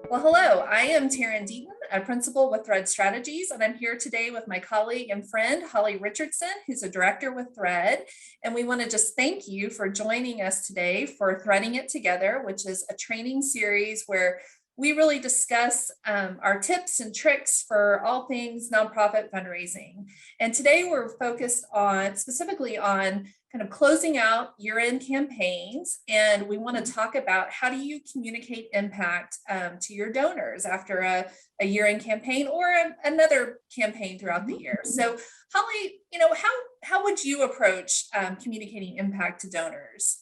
Well, hello, I am Taryn Deaton, a principal with Thread Strategies, and I'm here today with my colleague and friend, Holly Richardson, who's a director with Thread. And we want to just thank you for joining us today for Threading It Together, which is a training series where we really discuss our tips and tricks for all things nonprofit fundraising. And today we're focused on specifically on kind of closing out year-end campaigns. And we want to talk about how do you communicate impact to your donors after a year-end campaign or another campaign throughout the year. So Holly, how would you approach communicating impact to donors?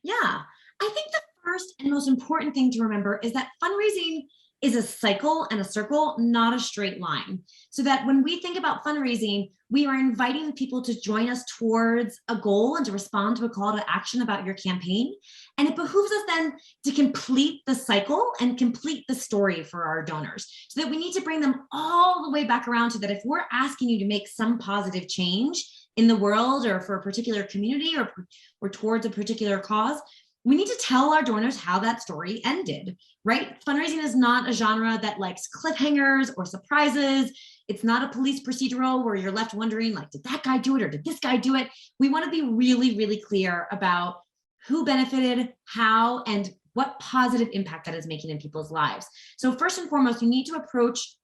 Yeah, I think the first and most important thing to remember is that fundraising is a cycle and a circle, not a straight line. So that when we think about fundraising, we are inviting people to join us towards a goal and to respond to a call to action about your campaign. And it behooves us then to complete the cycle and complete the story for our donors, so that we need to bring them all the way back around to that. If we're asking you to make some positive change in the world or for a particular community or towards a particular cause, we need to tell our donors how that story ended, right? Fundraising is not a genre that likes cliffhangers or surprises. It's not a police procedural where you're left wondering, like, did that guy do it or did this guy do it? We want to be really, really clear about who benefited, how, and what positive impact that is making in people's lives. So first and foremost, you need to approach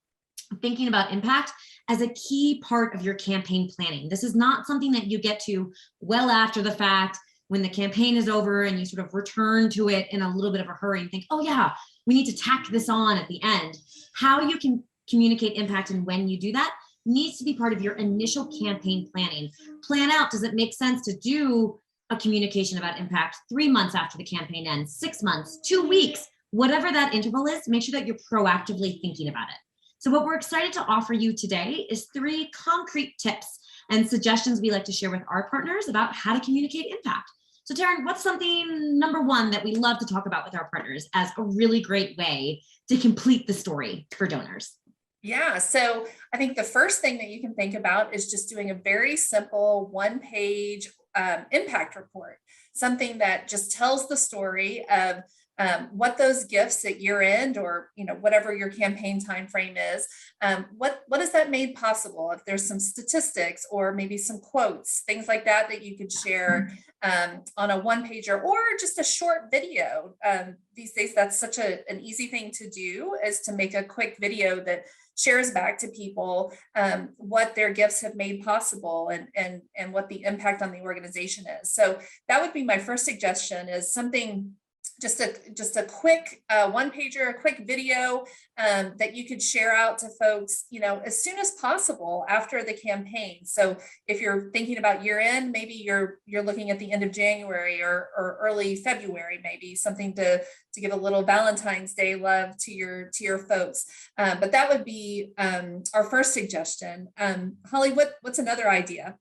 thinking about impact as a key part of your campaign planning. This is not something that you get to well after the fact, when the campaign is over and you sort of return to it in a little bit of a hurry and think, oh yeah, we need to tack this on at the end. How you can communicate impact and when you do that needs to be part of your initial campaign planning. Plan out, does it make sense to do a communication about impact 3 months after the campaign ends, 6 months, 2 weeks, whatever that interval is, make sure that you're proactively thinking about it. So what we're excited to offer you today is 3 concrete tips and suggestions we like to share with our partners about how to communicate impact. So Taryn, what's something number 1 that we love to talk about with our partners as a really great way to complete the story for donors? Yeah, so I think the first thing that you can think about is just doing a very simple 1-page impact report, something that just tells the story of what those gifts at year end, or whatever your campaign time frame is, what has that made possible? If there's some statistics or maybe some quotes, things like that you could share on a 1-pager or just a short video. These days, that's such an easy thing to do, is to make a quick video that shares back to people what their gifts have made possible and what the impact on the organization is. So that would be my first suggestion, is something, just a quick 1-pager, a quick video that you could share out to folks, as soon as possible after the campaign. So if you're thinking about year end, maybe you're looking at the end of January or early February, maybe something to give a little Valentine's Day love to your folks. But that would be our first suggestion. Holly, what's another idea?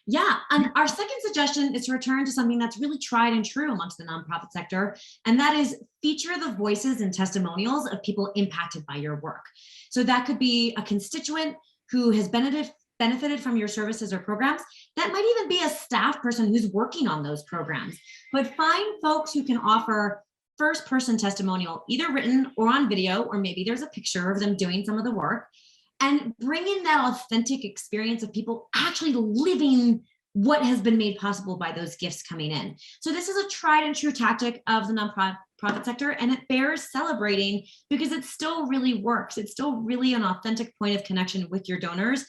Yeah, and our second suggestion is to return to something that's really tried and true amongst the nonprofit sector, and that is feature the voices and testimonials of people impacted by your work. So that could be a constituent who has benefited from your services or programs. That might even be a staff person who's working on those programs. But find folks who can offer first-person testimonial, either written or on video, or maybe there's a picture of them doing some of the work, and bring in that authentic experience of people actually living what has been made possible by those gifts coming in. So this is a tried and true tactic of the nonprofit sector, and it bears celebrating because it still really works. It's still really an authentic point of connection with your donors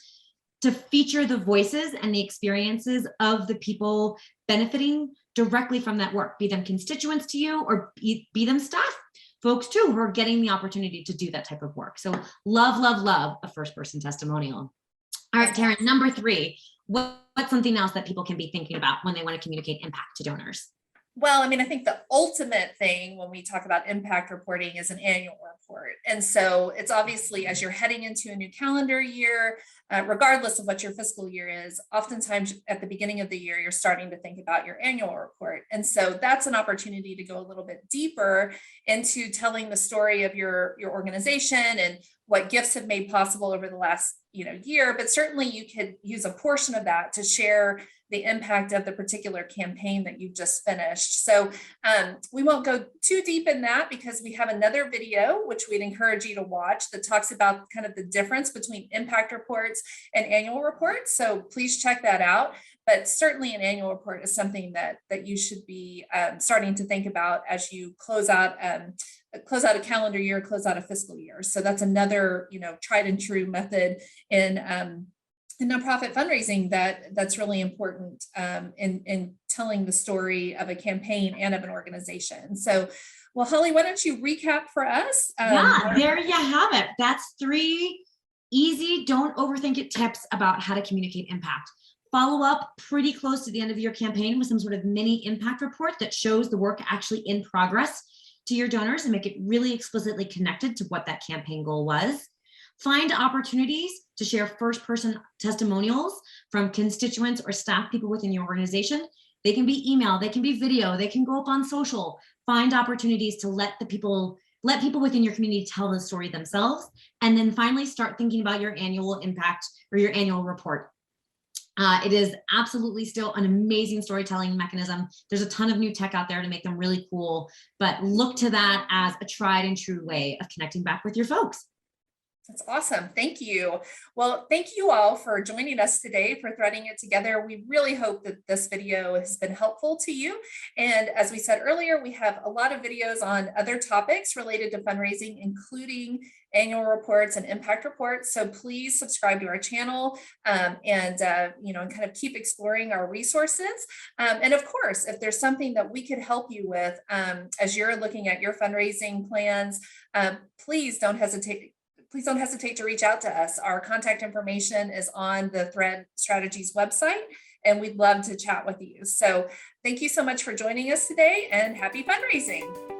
to feature the voices and the experiences of the people benefiting directly from that work, be them constituents to you or be them staff folks too, who are getting the opportunity to do that type of work. So love a first-person testimonial. All right, Taryn, number 3, what's something else that people can be thinking about when they want to communicate impact to donors? Well, I think the ultimate thing when we talk about impact reporting is an annual report. And so it's obviously, as you're heading into a new calendar year, regardless of what your fiscal year is, oftentimes at the beginning of the year, you're starting to think about your annual report. And so that's an opportunity to go a little bit deeper into telling the story of your organization and what gifts have made possible over the last year, but certainly you could use a portion of that to share the impact of the particular campaign that you've just finished. So we won't go too deep in that because we have another video, which we'd encourage you to watch, that talks about kind of the difference between impact reports and annual reports. So please check that out. But certainly an annual report is something that you should be starting to think about as you close out a calendar year, close out a fiscal year. So that's another, tried and true method in nonprofit fundraising that's really important in telling the story of a campaign and of an organization. So, well, Holly, why don't you recap for us? Yeah, there you have it. That's 3 easy, don't overthink it tips about how to communicate impact. Follow up pretty close to the end of your campaign with some sort of mini impact report that shows the work actually in progress to your donors and make it really explicitly connected to what that campaign goal was. Find opportunities to share first-person testimonials from constituents or staff people within your organization. They can be email, they can be video, they can go up on social. Find opportunities to let people within your community tell the story themselves. And then finally start thinking about your annual impact or your annual report. It is absolutely still an amazing storytelling mechanism. There's a ton of new tech out there to make them really cool, but look to that as a tried and true way of connecting back with your folks. That's awesome. Thank you. Well, thank you all for joining us today for Threading It Together. We really hope that this video has been helpful to you. And as we said earlier, we have a lot of videos on other topics related to fundraising, including annual reports and impact reports. So please subscribe to our channel and kind of keep exploring our resources. And of course, if there's something that we could help you with as you're looking at your fundraising plans, please don't hesitate to reach out to us. Our contact information is on the Thread Strategies website, and we'd love to chat with you. So thank you so much for joining us today, and happy fundraising.